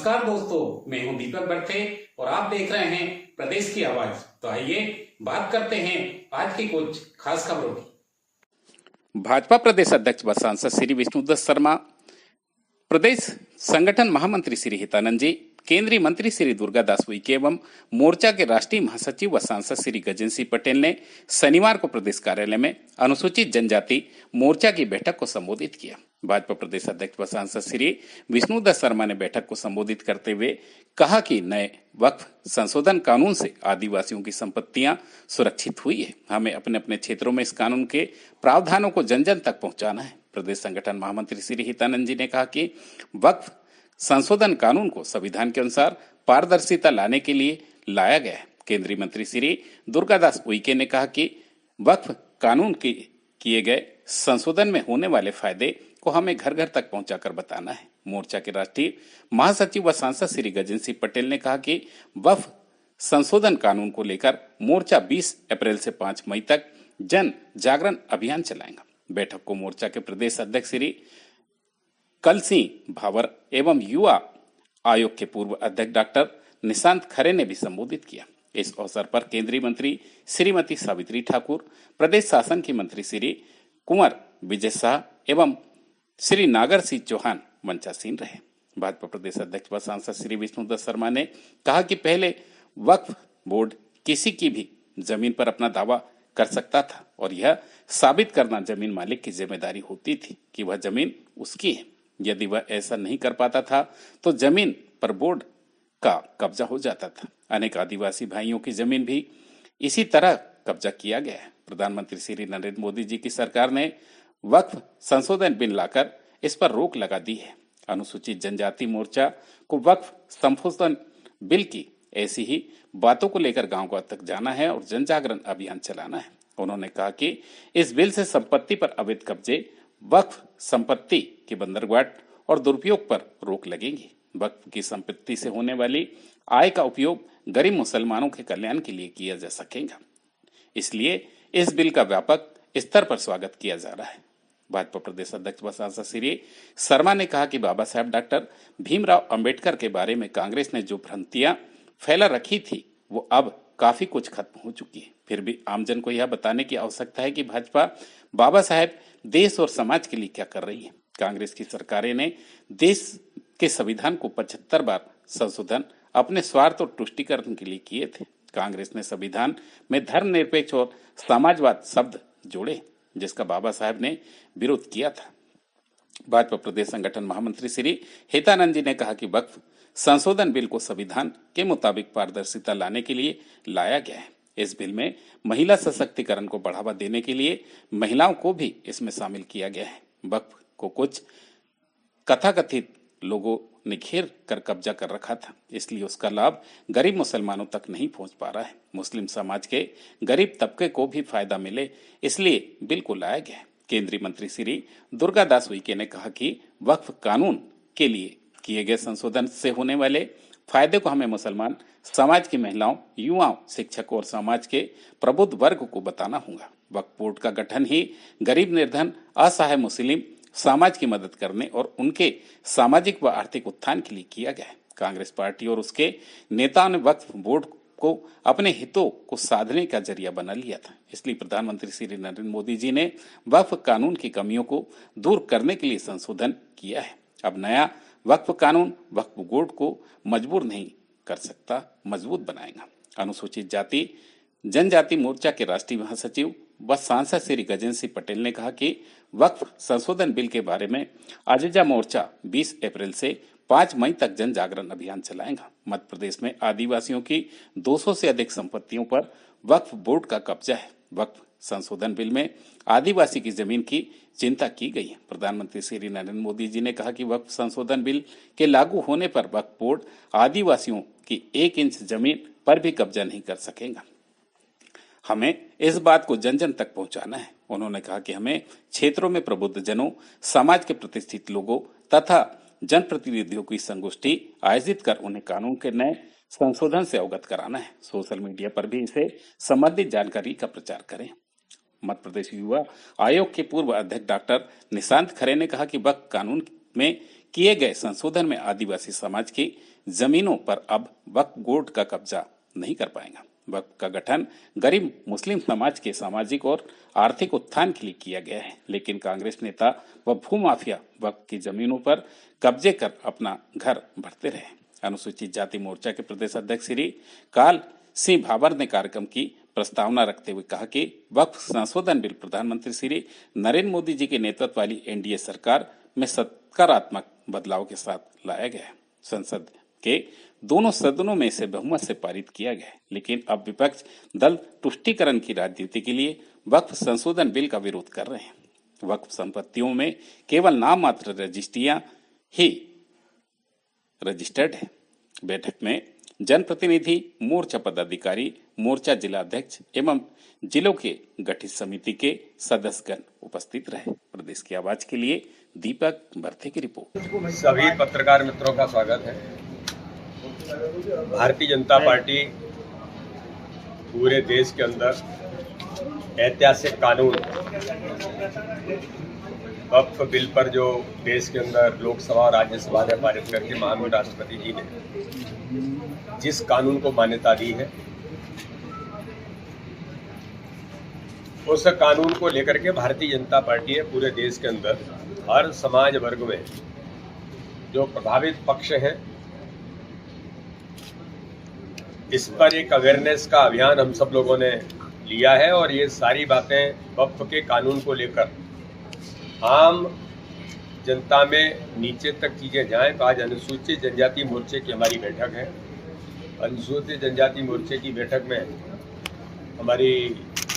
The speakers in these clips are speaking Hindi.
नमस्कार दोस्तों, मैं हूं दीपक बरथे और आप देख रहे हैं प्रदेश की आवाज। तो आइए बात करते हैं आज की कुछ खास खबरों की। भाजपा प्रदेश अध्यक्ष व सांसद श्री विष्णुदत्त शर्मा, प्रदेश संगठन महामंत्री श्री हितानंद जी, केंद्रीय मंत्री श्री दुर्गादास उइके एवं मोर्चा के राष्ट्रीय महासचिव व सांसद श्री गजेंद्र सिंह पटेल ने शनिवार को प्रदेश कार्यालय में अनुसूचित जनजाति मोर्चा की बैठक को संबोधित किया। भाजपा प्रदेश अध्यक्ष व सांसद श्री विष्णुदत्त शर्मा ने बैठक को संबोधित करते हुए कहा कि नए वक्फ संशोधन कानून से आदिवासियों की संपत्तियां सुरक्षित हुई है। हमें अपने अपने क्षेत्रों में इस कानून के प्रावधानों को जन जन तक पहुंचाना है। प्रदेश संगठन महामंत्री श्री हितानंद जी ने कहा कि वक्फ संशोधन कानून को संविधान के अनुसार पारदर्शिता लाने के लिए लाया गया है। केंद्रीय मंत्री श्री दुर्गादास उइके ने कहा कि वक्फ कानून के किए गए संशोधन में होने वाले फायदे को हमें घर घर तक पहुंचाकर बताना है। मोर्चा के राष्ट्रीय महासचिव व सांसद श्री गजेंद्र सिंह पटेल ने कहा कि वक्फ संशोधन कानून को लेकर मोर्चा 20 अप्रैल से 5 मई तक जन जागरण अभियान चलाएगा। बैठक को मोर्चा के प्रदेश अध्यक्ष श्री कल सिंह भावर एवं युवा आयोग के पूर्व अध्यक्ष डॉक्टर निशांत खरे ने भी संबोधित किया। इस अवसर पर केंद्रीय मंत्री श्रीमती सावित्री ठाकुर, प्रदेश शासन के मंत्री श्री कुंवर विजय शाह एवं श्री नागर सिंह चौहान मंचासीन रहे। भाजपा प्रदेश अध्यक्ष व सांसद श्री विष्णुदत्त शर्मा ने कहा कि पहले वक्फ बोर्ड किसी की भी जमीन पर अपना दावा कर सकता था और यह साबित करना जमीन मालिक की जिम्मेदारी होती थी कि वह जमीन उसकी है। यदि वह ऐसा नहीं कर पाता था तो जमीन पर बोर्ड का कब्जा हो जाता था। अनेक आदिवासी भाइयों की जमीन भी इसी तरह कब्जा किया गया है। प्रधानमंत्री श्री नरेंद्र मोदी जी की सरकार ने वक्फ संशोधन बिल लाकर इस पर रोक लगा दी है। अनुसूचित जनजाति मोर्चा को वक्फ संशोधन बिल की ऐसी ही बातों को लेकर गांव-गांव तक जाना है और जन जागरण अभियान चलाना है। उन्होंने कहा कि इस बिल से संपत्ति पर अवैध कब्जे, वक्फ संपत्ति की बंदरगांठ और दुरुपयोग पर रोक लगेगी। वक्फ की संपत्ति से होने वाली आय का उपयोग गरीब मुसलमानों के कल्याण के लिए किया जा सकेगा। इसलिए इस बिल का व्यापक स्तर पर स्वागत किया जा रहा है। भाजपा प्रदेश अध्यक्ष व सांसद श्री शर्मा ने कहा कि बाबा साहब डॉक्टर भीमराव अंबेडकर के बारे में कांग्रेस ने जो भ्रांतियां फैला रखी थी वो अब काफी कुछ खत्म हो चुकी है। फिर भी आमजन को यह बताने की आवश्यकता है कि भाजपा बाबा साहब देश और समाज के लिए क्या कर रही है। कांग्रेस की सरकारें ने देश के संविधान को 75 बार संशोधन अपने स्वार्थ और तुष्टीकरण के लिए किए थे। कांग्रेस ने संविधान में धर्मनिरपेक्ष और समाजवाद शब्द जोड़े जिसका बाबा साहब ने विरोध किया था। भाजपा प्रदेश संगठन महामंत्री श्री हितानंद जी ने कहा कि वक्फ संशोधन बिल को संविधान के मुताबिक पारदर्शिता लाने के लिए लाया गया है। इस बिल में महिला सशक्तिकरण को बढ़ावा देने के लिए महिलाओं को भी इसमें शामिल किया गया है। वक्फ को कुछ कथाकथित लोगों ने घेर कर कब्जा कर रखा था, इसलिए उसका लाभ गरीब मुसलमानों तक नहीं पहुंच पा रहा है। मुस्लिम समाज के गरीब तबके को भी फायदा मिले इसलिए बिल को लाया गया है। केंद्रीय मंत्री श्री दुर्गादास उइके ने कहा कि वक्फ कानून के लिए किए गए संशोधन से होने वाले फायदे को हमें मुसलमान समाज की महिलाओं, युवाओं, शिक्षकों और समाज के प्रबुद्ध वर्ग को बताना होगा। वक्फ बोर्ड का गठन ही गरीब, निर्धन, असहाय मुस्लिम समाज की मदद करने और उनके सामाजिक व आर्थिक उत्थान के लिए किया गया है। कांग्रेस पार्टी और उसके नेताओं ने वक्फ बोर्ड को अपने हितों को साधने का जरिया बना लिया था। इसलिए प्रधानमंत्री श्री नरेंद्र मोदी जी ने वक्फ कानून की कमियों को दूर करने के लिए संशोधन किया है। अब नया वक्फ कानून वक्फ बोर्ड को मजबूर नहीं कर सकता, मजबूत बनाएगा। अनुसूचित जाति जनजाति मोर्चा के राष्ट्रीय महासचिव व सांसद श्री गजेंद्र सिंह पटेल ने कहा कि वक्फ संशोधन बिल के बारे में आजजा मोर्चा 20 अप्रैल से 5 मई तक जन जागरण अभियान चलाएगा। मध्य प्रदेश में आदिवासियों की 200 से अधिक संपत्तियों पर वक्फ बोर्ड का कब्जा है। वक्फ संशोधन बिल में आदिवासी की जमीन की चिंता की गई है। प्रधानमंत्री श्री नरेंद्र मोदी जी ने कहा कि वक्फ संशोधन बिल के लागू होने पर वक्फ बोर्ड आदिवासियों की 1 इंच जमीन पर भी कब्जा नहीं कर सकेगा। हमें इस बात को जन जन तक पहुंचाना है। उन्होंने कहा कि हमें क्षेत्रों में प्रबुद्ध जनों, समाज के प्रतिष्ठित लोगों तथा जनप्रतिनिधियों की संगोष्ठी आयोजित कर उन्हें कानून के नए संशोधन से अवगत कराना है। सोशल मीडिया पर भी इसे संबंधित जानकारी का प्रचार करें। मध्य प्रदेश युवा आयोग के पूर्व अध्यक्ष डॉक्टर निशांत खरे ने कहा कि वक्फ कानून में किए गए संशोधन में आदिवासी समाज की जमीनों पर अब वक्फ बोर्ड का कब्जा नहीं कर पाएगा। वक्फ का गठन गरीब मुस्लिम समाज के सामाजिक और आर्थिक उत्थान के लिए किया गया है, लेकिन कांग्रेस नेता व भूमाफिया वक्फ की जमीनों पर कब्जे कर अपना घर भरते रहे। अनुसूचित जाति मोर्चा के प्रदेश अध्यक्ष श्री काल सिंह भाबर ने कार्यक्रम की प्रस्तावना रखते हुए कहा कि वक्फ संशोधन बिल प्रधानमंत्री श्री नरेंद्र मोदी जी के नेतृत्व वाली एनडीए सरकार में सकारात्मक बदलाव के साथ लाया गया है। संसद के दोनों सदनों में इसे बहुमत से पारित किया गया है, लेकिन अब विपक्ष दल तुष्टीकरण की राजनीति के लिए वक्फ संशोधन बिल का विरोध कर रहे हैं। वक्फ संपत्तियों में केवल नाम मात्र रजिस्ट्रियां ही रजिस्टर्ड है। बैठक में जनप्रतिनिधि, मोर्चा पदाधिकारी, मोर्चा जिला अध्यक्ष एवं जिलों के गठित समिति के सदस्यगण उपस्थित रहे। प्रदेश की आवाज के लिए दीपक बर्थे की रिपोर्ट। सभी पत्रकार मित्रों का स्वागत है। भारतीय जनता पार्टी पूरे देश के अंदर ऐतिहासिक कानून वक्फ बिल पर जो देश के अंदर लोकसभा और राज्यसभा ने पारित करके माननीय राष्ट्रपति जी ने जिस कानून को मान्यता दी है, उस कानून को लेकर के भारतीय जनता पार्टी ने पूरे देश के अंदर हर समाज वर्ग में जो प्रभावित पक्ष हैं, इस पर एक अवेयरनेस का अभियान हम सब लोगों ने लिया है। और ये सारी बातें वक्फ के कानून को लेकर आम जनता में नीचे तक चीजें जाएं। तो आज अनुसूचित जनजाति मोर्चे की हमारी बैठक है। अनुसूचित जनजाति मोर्चे की बैठक में हमारी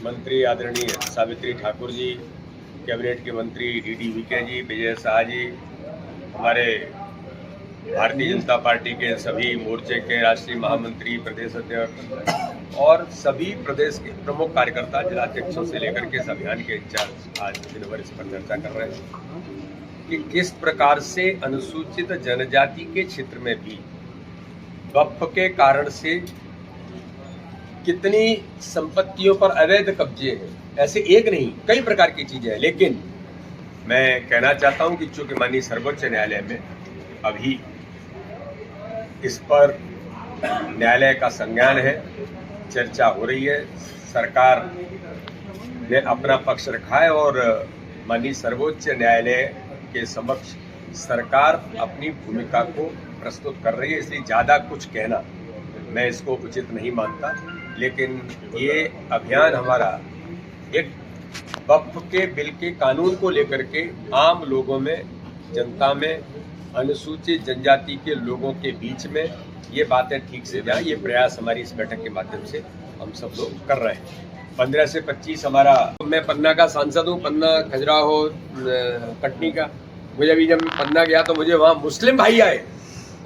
मंत्री आदरणीय सावित्री ठाकुर जी, कैबिनेट के मंत्री डीडी वीके जी, विजय शाह जी, हमारे भारतीय जनता पार्टी के सभी मोर्चे के राष्ट्रीय महामंत्री, प्रदेश अध्यक्ष और सभी प्रदेश के प्रमुख कार्यकर्ता, जिलाध्यक्षों से लेकर के इस अभियान के इंचार्ज आज दिन भर इस पर चर्चा कर रहे हैं कि किस प्रकार से अनुसूचित जनजाति के क्षेत्र में भी वक्फ के कारण से कितनी संपत्तियों पर अवैध कब्जे हैं। ऐसे एक नहीं, कई प्रकार की चीजें हैं। लेकिन मैं कहना चाहता हूं कि चूंकि माननीय सर्वोच्च न्यायालय में अभी इस पर न्यायालय का संज्ञान है, चर्चा हो रही है, सरकार ने अपना पक्ष रखा है और माननीय सर्वोच्च न्यायालय के समक्ष सरकार अपनी भूमिका को प्रस्तुत कर रही है। इसलिए ज़्यादा कुछ कहना मैं इसको उचित नहीं मानता। लेकिन ये अभियान हमारा एक वक्फ के बिल के कानून को लेकर के आम लोगों में, जनता में, अनुसूचित जनजाति के लोगों के बीच में ये बातें ठीक से जाए, ये प्रयास हमारी इस बैठक के माध्यम से हम सब लोग कर रहे हैं। 15 से 25 हमारा, मैं पन्ना का सांसद हूँ, पन्ना, खजुराहो, कटनी का। मुझे अभी जब पन्ना गया तो मुझे वहाँ मुस्लिम भाई आए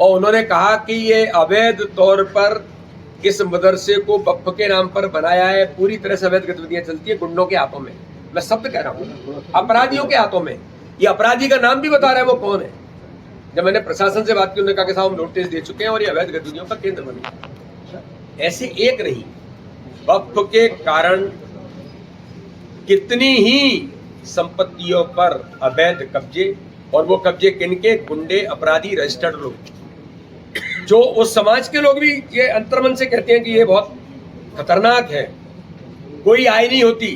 और उन्होंने कहा कि ये अवैध तौर पर इस मदरसे को वक्फ के नाम पर बनाया है, पूरी तरह से अवैध गतिविधियां चलती है गुंडों के हाथों में। मैं शब्द कह रहा हूँ, अपराधियों के हाथों में। ये अपराधी का नाम भी बता रहा है वो कौन है। जब मैंने प्रशासन से बात की, उन्होंने कहा कि साहब हम नोटिस दे चुके हैं और ये अवैध गतिविधियों का केंद्र बन गया। ऐसे एक नहीं, वक्फ के कारण कितनी ही संपत्तियों पर अवैध कब्जे, और वो कब्जे किनके? गुंडे, अपराधी, रजिस्टर्ड लोग, जो उस समाज के लोग भी ये अंतर्मन से कहते हैं कि ये बहुत खतरनाक है, कोई आय नहीं होती।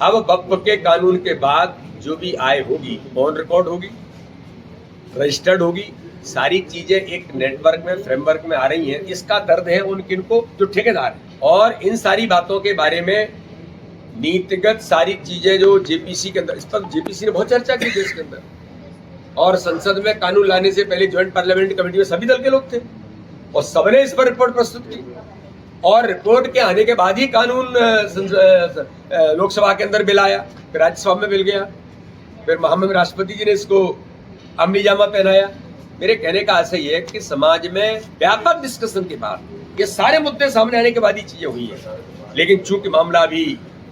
अब वक्फ के कानून के बाद जो भी आय होगी ऑन रिकॉर्ड होगी, रजिस्टर्ड होगी, सारी चीजें एक नेटवर्क में, फ्रेमवर्क में आ रही हैं। इसका दर्द है उन किनको जो ठेकेदार हैं। और इन सारी बातों के बारे में नीतिगत सारी चीजें जो जेपीसी के अंदर, इस पर जेपीसी ने बहुत चर्चा की देश के अंदर, और संसद में कानून लाने से पहले ज्वाइंट पार्लियामेंट्री कमेटी में सभी दल के लोग थे और सबने इस पर रिपोर्ट प्रस्तुत की। और रिपोर्ट के आने के बाद ही कानून लोकसभा के अंदर बिल आया, फिर राज्यसभा में बिल गया, फिर महामहिम राष्ट्रपति जी ने इसको अमली जामा पहनाया। मेरे कहने का आशय ये है कि समाज में व्यापक डिस्कशन के बाद ये सारे मुद्दे सामने आने के बाद ही चीजें हुई हैं। लेकिन चूंकि मामला अभी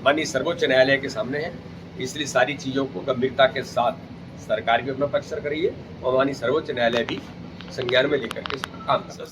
माननीय सर्वोच्च न्यायालय के सामने है, इसलिए सारी चीजों को गंभीरता के साथ सरकार भी अपना पक्ष कर रही है और माननीय सर्वोच्च न्यायालय भी संज्ञान में लेकर के काम कर रहा है।